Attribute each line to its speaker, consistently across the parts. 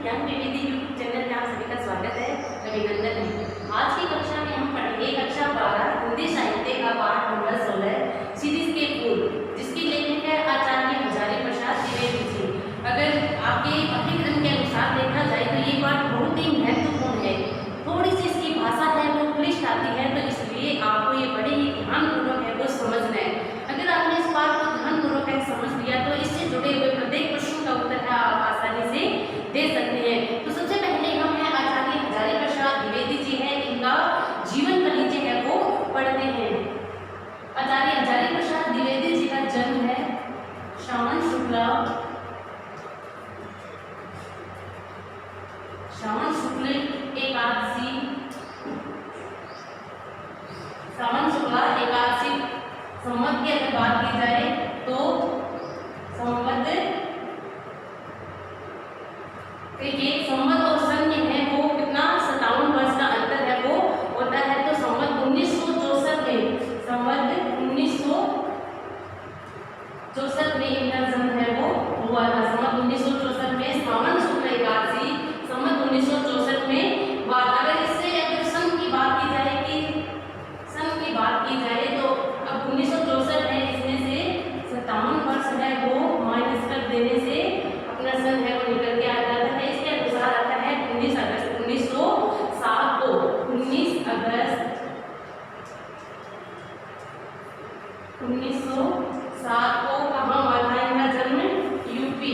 Speaker 1: ज्ञान विविधि YouTube channel में आप सभी का स्वागत है। अभिनंदन है। आज की कक्षा में हम पढ़ेंगे कक्षा 12 हिंदी साहित्य का पाठ नंबर 16 सीरीज के फूल, जिसके लेखक है आचार्य हजारी प्रसाद द्विवेदी जी। अगर आपके पाठ्यक्रम के अनुसार देखा जाए तो ये पाठ बहुत ही महत्वपूर्ण है। थोड़ी सी इसकी भाषा है वो क्लिष्ट आती है, तो इसलिए आपको ये बड़े ही ध्यानपूर्वक है वो समझना है। अगर आपने इस पाठ को ध्यानपूर्वक समझ लिया तो इससे जुड़े हुए प्रत्येक प्रश्न का उत्तर है आप आसानी से दे सकते हैं। तो सबसे पहले हम हैं आचार्य हजारी प्रसाद द्विवेदी जी हैं, इनका जीवन परिचय है वो पढ़ते हैं। आचार्य हजारी प्रसाद द्विवेदी जी का जन्म है श्रावण शुक्ल एकादशी संवत की अगर बात की जाए तो संवत और सन है वो कितना 57 वर्ष का अंतर है वो होता है। तो संवत 1964 में इनका जन्म है वो हुआ था। संवत 1964 में श्रावण शुक्ल एकादशी संवत 1964 में हुआ। अगर इससे अगर सन की बात की जाए तो अब 1964 है, इसमें से 57 वर्ष है वो माइनस कर देने से अपना सन है वो निकल के आ जाता है। इसके अनुसार आता है 19 अगस्त 1907 को। 19 अगस्त 1907 को कहाँ हुआ था इनका जन्म? यूपी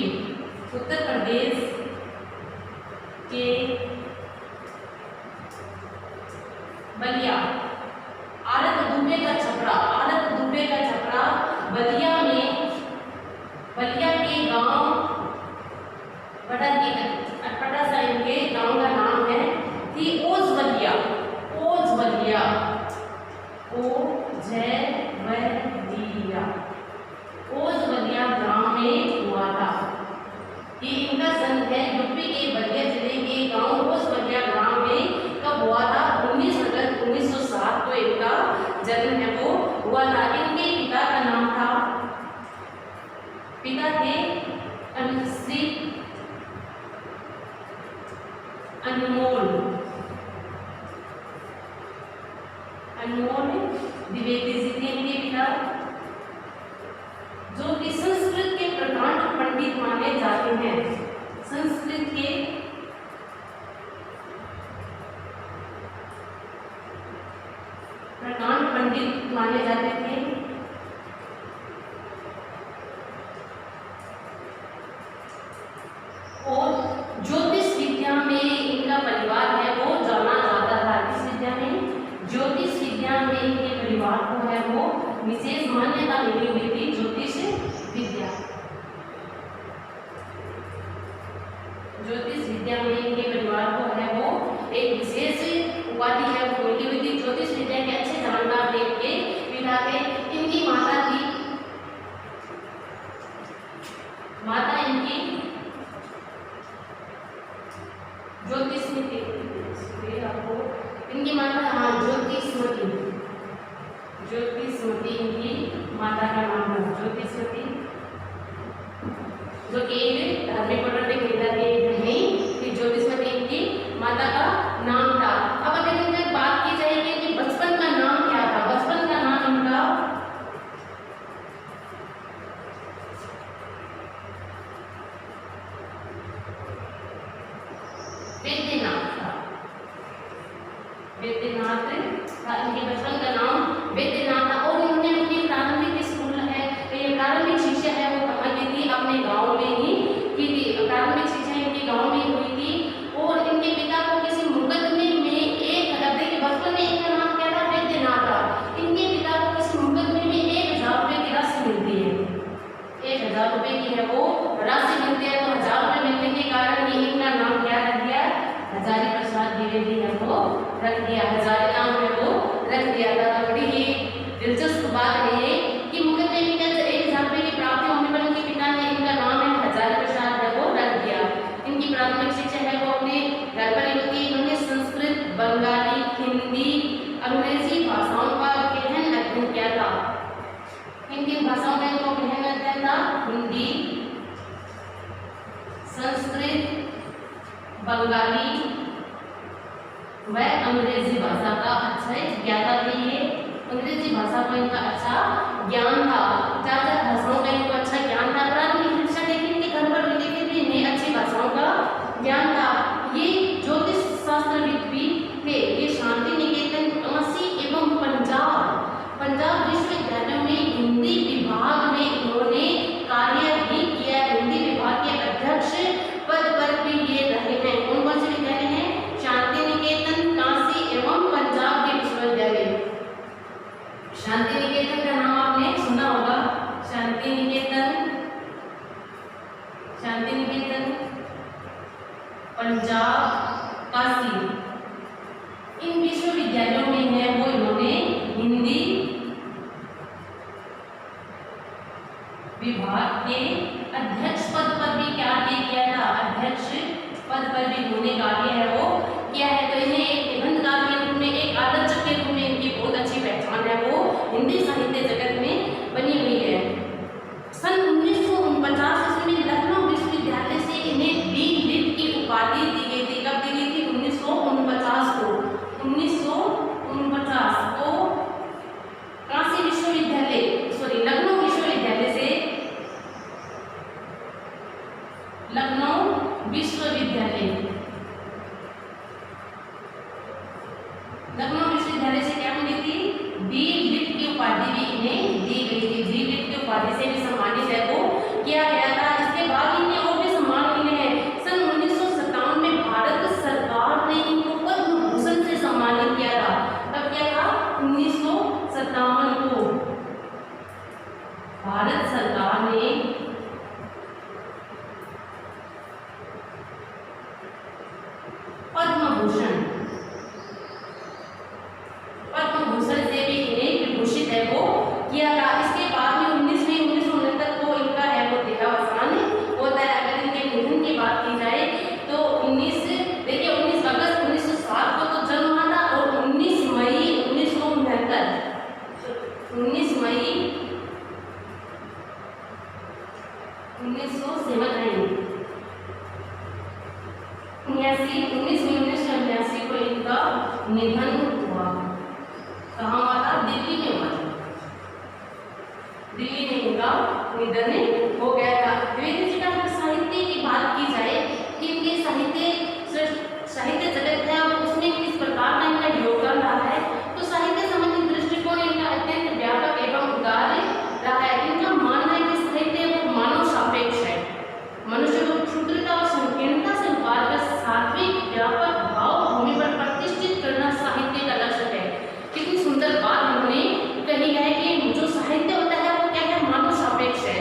Speaker 1: उत्तर प्रदेश के बलिया आरत दुबे का छपरा बलिया के गांव अटपटा साहिब के गांव का नाम है कि ओझवलिया ग्राम में हुआ था। ये इनका जन्म है यूपी के बलिया जिले के गांव ओझवलिया ग्राम में कब हुआ था? 19 अगस्त 1907 को इनका जन्म है वो हुआ था। इनके पिता का नाम था, पिता थे श्री अनमोल द्विवेदी जी थे इनके पिता, जो कि संस्कृत के प्रकांड पंडित माने जाते हैं। संस्कृत के प्रकांड पंडित माने जाते थे। और ज्योतिष विद्या में इनका परिवार है वो जाना जाता था। इस विद्या में ज्योतिष विद्या में इनके परिवार को है वो विशेष मान्यता मिली हुई थी। ज्योतिष विद्या में इनके परिवार को है वो एक विशेष उपाधि है वो मिली हुई थी। ज्योतिष विद्या के अच्छे जानकार थे इनके पिता थे। इनकी माता इनकी ज्योतिषमती इनकी माता का नाम है ज्योतिषमती, जो कि एक धार्मिक पौराणिक नेता थे। ज्योतिषमती इनकी माता का नाम था। अब अगर इनकी बात की जाए कि इनके बचपन का नाम क्या था? बचपन का नाम इनका वैद्यनाथ था। इनके बचपन का नाम वैद्यनाथ था। और इन्होंने अपनी प्रारंभिक शिक्षा है वो कहाँ की थी? अपने गांव में ही की थी। प्रारंभिक शिक्षा इनके गांव में हुई थी। और इनके पिता को किसी मुकदमे में बचपन में इनका नाम क्या था? वैद्यनाथ था। इनके पिता को किसी मुकदमे में 1000 रुपये की राशि मिलती है। 1000 रुपये की है वो राशि मिलती है। तो 1000 रुपये मिलने के कारण ये इनका नाम क्या रख दिया? हजारी प्रसाद द्विवेदी है वो रख दिया। हजारी नाम है वो रख दिया था। तो बड़ी ही दिलचस्प बात है कि मुकदमे में 1000 रुपये की प्राप्ति होने पर इनके पिता ने इनका नाम है हजारी प्रसाद है वो रख दिया। इनकी प्राथमिक शिक्षा है वो अपने घर पर ही होती। इन्होंने संस्कृत, बंगाली, हिंदी, अंग्रेजी भाषाओं का गहन अध्ययन किया था। किन किन भाषाओं का इनको गहन अध्ययन था? हिंदी, संस्कृत, बंगाली व अंग्रेजी भाषा का अच्छा ज्ञाता थे। ये अंग्रेजी भाषा को इनका अच्छा ज्ञान था, चार चार भाषाओं का इनको अच्छा ज्ञान था। प्राथमिक शिक्षा लेकिन इनके घर पर मिली थी, इन्हें अच्छी भाषाओं का ज्ञान था। ये ज्योतिष शास्त्रविद भी थे। ये शांति निकेतन, काशी एवं पंजाब विश्वविद्यालयों में हिंदी विभाग में इन्होंने कार्य भी किया। हिंदी विभाग के अध्यक्ष पद पर भी ये रहे हैं। कौन कौन से विद्यालय हैं? शांति निकेतन, काशी एवं पंजाब के विश्वविद्यालय। शांति निकेतन का नाम आपने सुना होगा। शांति निकेतन, पंजाब, काशी, इन विश्वविद्यालयों में है वो इन्होंने हिंदी विभाग के अध्यक्ष पद पर भी कार्य किया था। अध्यक्ष पद पर भी इन्होंने कार्य है वो किया है। तो इन्हें एक निबंधकार के रूप में, एक आलोचक के रूप में इनकी बहुत अच्छी पहचान है, वो हिंदी साहित्य जगत में बनी हुई है। सन 1949 ईस्वी में लखनऊ विश्वविद्यालय से इन्हें डी लिट की उपाधि दी गई थी। कब दी गई थी? 1949 को। 1949 को काशी विश्वविद्यालय, सॉरी लखनऊ विश्वविद्यालय से, लखनऊ विश्वविद्यालय से क्या मिली थी? डी लिट की उपाधि भी इन्हें दी गई थी। डी लिट की उपाधि से भी सम्मानित है वो किया गया था। इसके बाद इन्हें और भी सम्मान मिले हैं। सन 1957 में भारत सरकार ने इनको पद्म भूषण से सम्मानित किया था। तब क्या था? 1957 को भारत सरकार ने पद्म भूषण से भी इन्हें विभूषित है वो किया था। इसके बाद में 1969 को इनका है वो देहावसान होता है। अगर इनके निधन की बात की जाए तो 19 अगस्त 1907 को तो जन्म हुआ था और 19 मई 1969 को इनका निधन हुआ। कहाँ हुआ था? दिल्ली में हुआ था। दिल्ली में इनका निधन हो गया था। द्विवेदी जी का साहित्य की बात की जाए कि इनके साहित्य जगत है और उसमें किस प्रकार का इनका योगदान रहा है, तो साहित्य संबंधी दृष्टिकोण इनका अत्यंत व्यापक एवं उदार रहा है। इनका मानना है कि साहित्य वो मानव सापेक्ष है, मनुष्य को क्षुद्रता और संकीर्णता से उबार कर सात्विक व्यापक भाव भूमि पर प्रतिष्ठित करना साहित्य का लक्ष्य है। कितनी सुंदर बात उन्होंने कही है कि जो साहित्य होता है वो क्या है? मानव सापेक्ष है।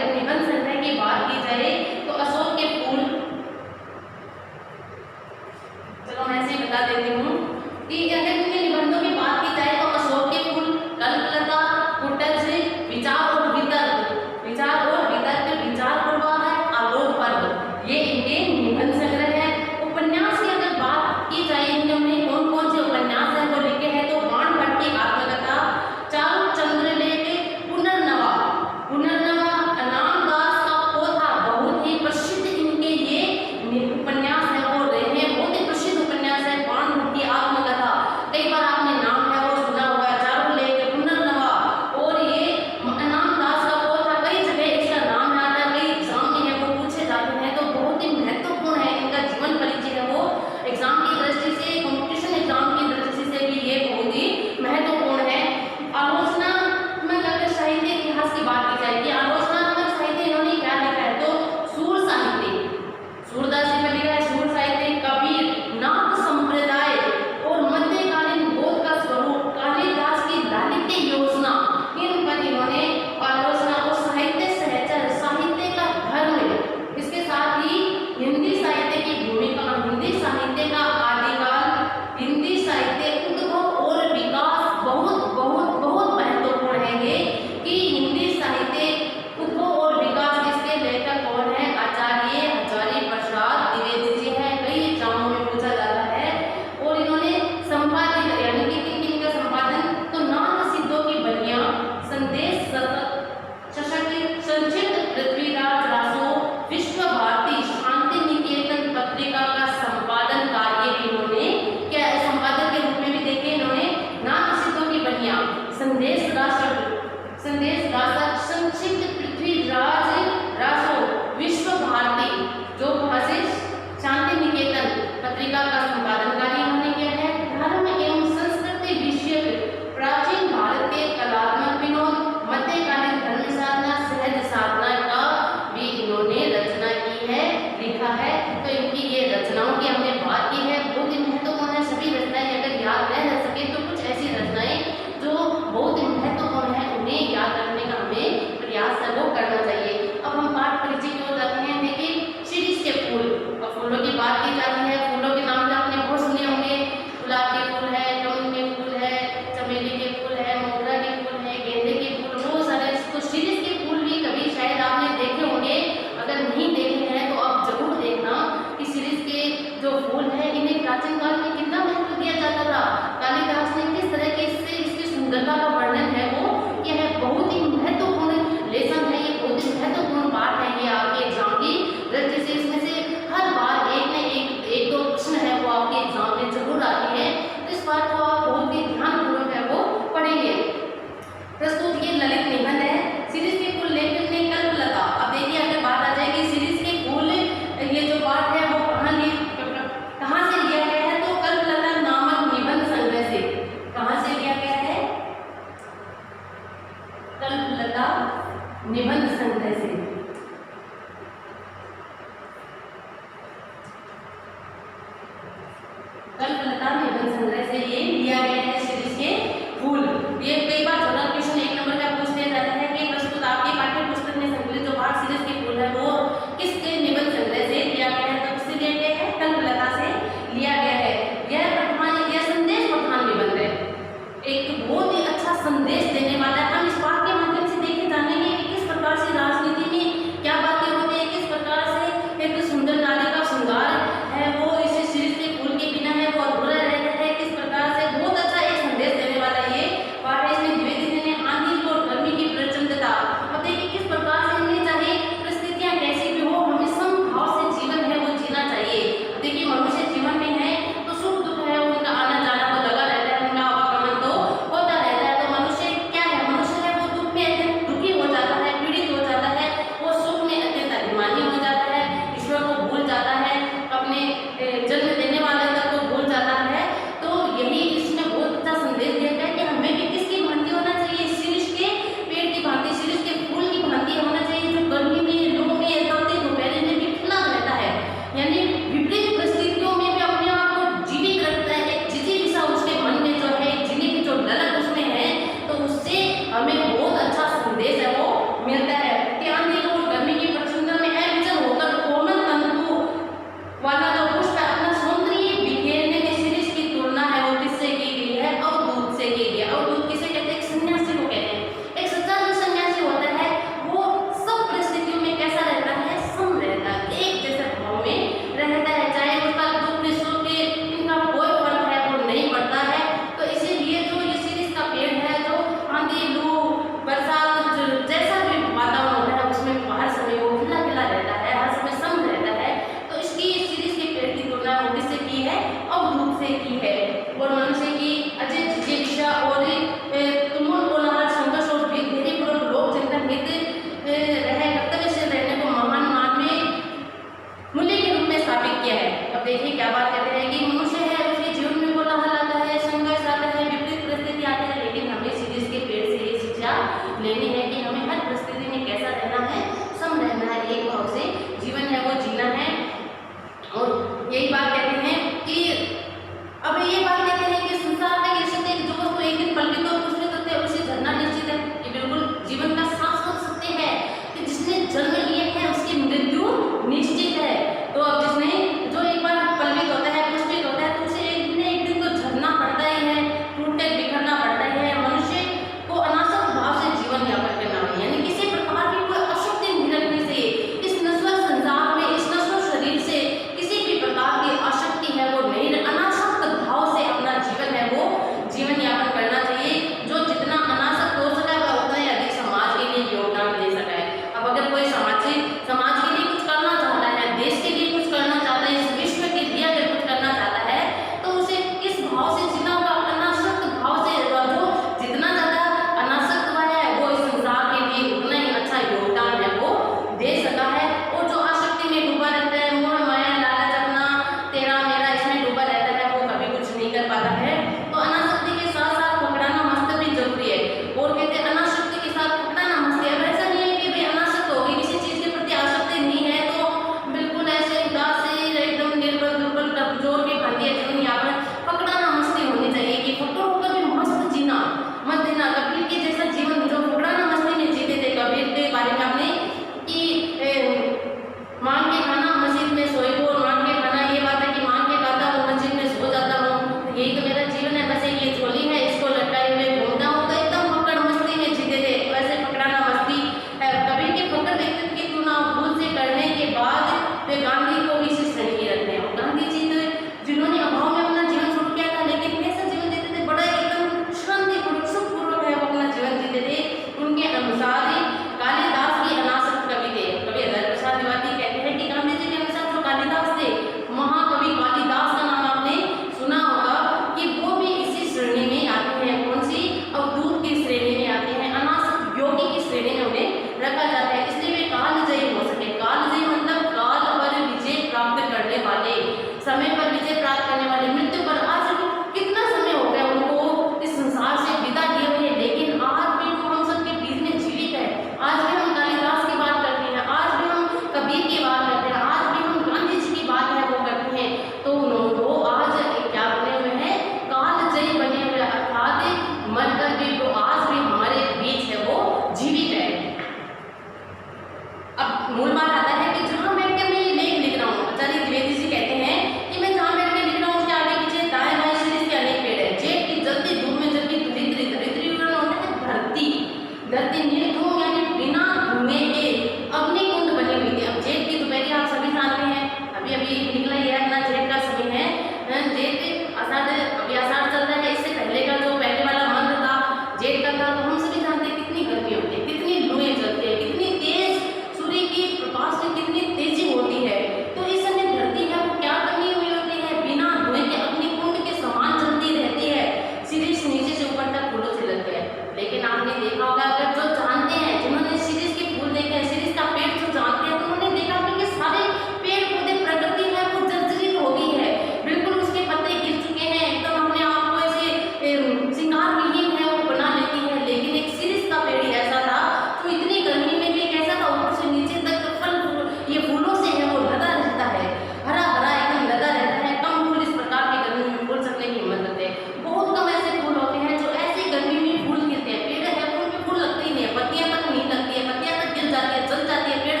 Speaker 1: जाती है, पेड़